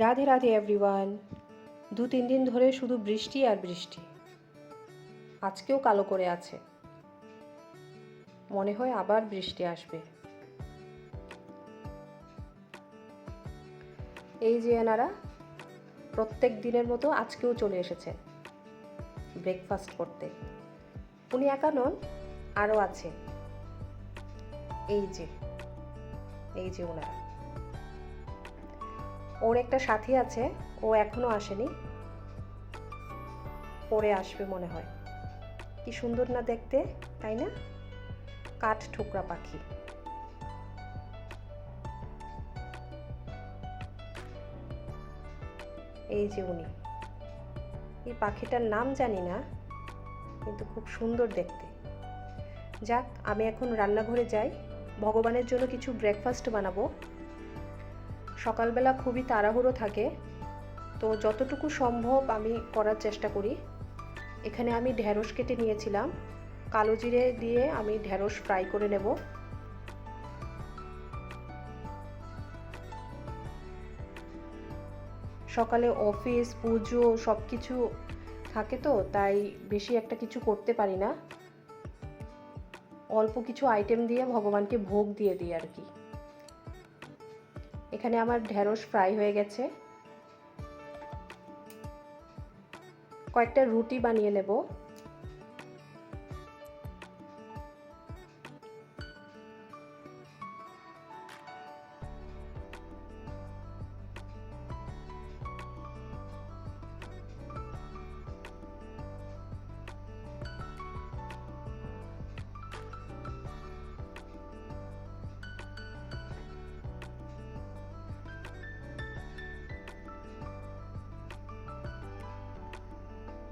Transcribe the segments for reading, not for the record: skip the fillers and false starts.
Radhe Radhe everyone. 2-3 দিন ধরে শুধু বৃষ্টি আর বৃষ্টি। আজকেও কালো করে আছে, মনে হয় আবার বৃষ্টি আসবে। এই যে এনারা প্রত্যেক দিনের মতো আজকেও চলে এসেছে ব্রেকফাস্ট করতে। উনি একা নন, আরও আছে। এই যে ওনারা। ওর একটা সাথী আছে, ও এখনো আসেনি, পরে আসবে মনে হয়। কি সুন্দর না দেখতে, তাই না? কাঠ ঠোকরা পাখি। এই যে উনি। এই পাখিটার নাম জানি না, কিন্তু খুব সুন্দর দেখতে। যাক, আমি এখন রান্নাঘরে যাই, ভগবানের জন্য কিছু ব্রেকফাস্ট বানাবো। সকালবেলা খুবই তাড়াহুড়ো থাকে, তো যতটুকু সম্ভব আমি করার চেষ্টা করি। এখানে আমি ঢ্যাঁড়স কেটে নিয়েছিলাম, কালো জিরে দিয়ে আমি ঢ্যাঁড়স ফ্রাই করে নেব। সকালে অফিস, পুজো সব কিছু থাকে, তো তাই বেশি একটা কিছু করতে পারি না। অল্প কিছু আইটেম দিয়ে ভগবানকে ভোগ দিয়ে দিই আর কি। এখানে আমার ঢ্যাঁড়স ফ্রাই হয়ে গেছে। কয়েকটা রুটি বানিয়ে নেব।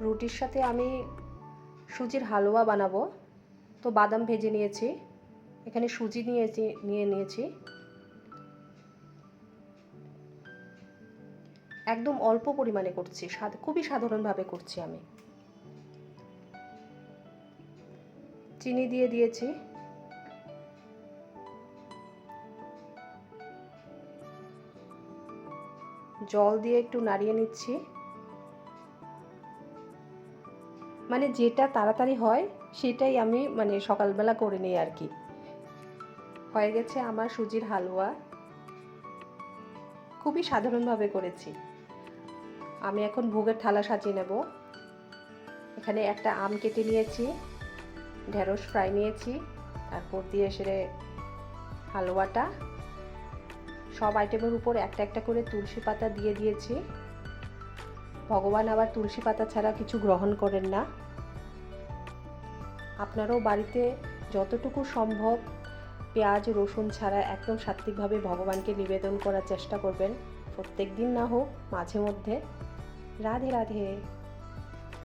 রুটির সাথে আমি সুজির হালুয়া বানাবো, তো বাদাম ভেজে নিয়েছি। এখানে সুজি নিয়েছি। একদম অল্প পরিমাণে করছি, খুবই সাধারণভাবে করছি আমি। চিনি দিয়ে দিয়েছি। জল দিয়ে একটু নাড়িয়ে নিচ্ছি। মানে যেটা তাড়াতাড়ি হয় সেটাই আমি সকালবেলা করে নিই আর কি। হয়ে গেছে আমার সুজির হালুয়া। খুবই সাধারণভাবে করেছি। আমি এখন ভোগের থালা সাজিয়ে নেব। এখানে একটা আম কেটে নিয়েছি, ঢ্যাঁড়স ফ্রাই নিয়েছি, তারপর দিয়ে সেরে হালুয়াটা। সব আইটেমের উপর একটা একটা করে তুলসী পাতা দিয়ে দিয়েছি। ভগবান আবার তুলসী পাতা ছাড়া কিছু গ্রহণ করেন না। আপনারাও বাড়িতে যতটুকু সম্ভব পেঁয়াজ রসুন ছাড়া একদম সাত্ত্বিকভাবে ভগবানকে নিবেদন করার চেষ্টা করবেন। প্রত্যেক দিন না হোক, মাঝে মধ্যে। রাধে রাধে।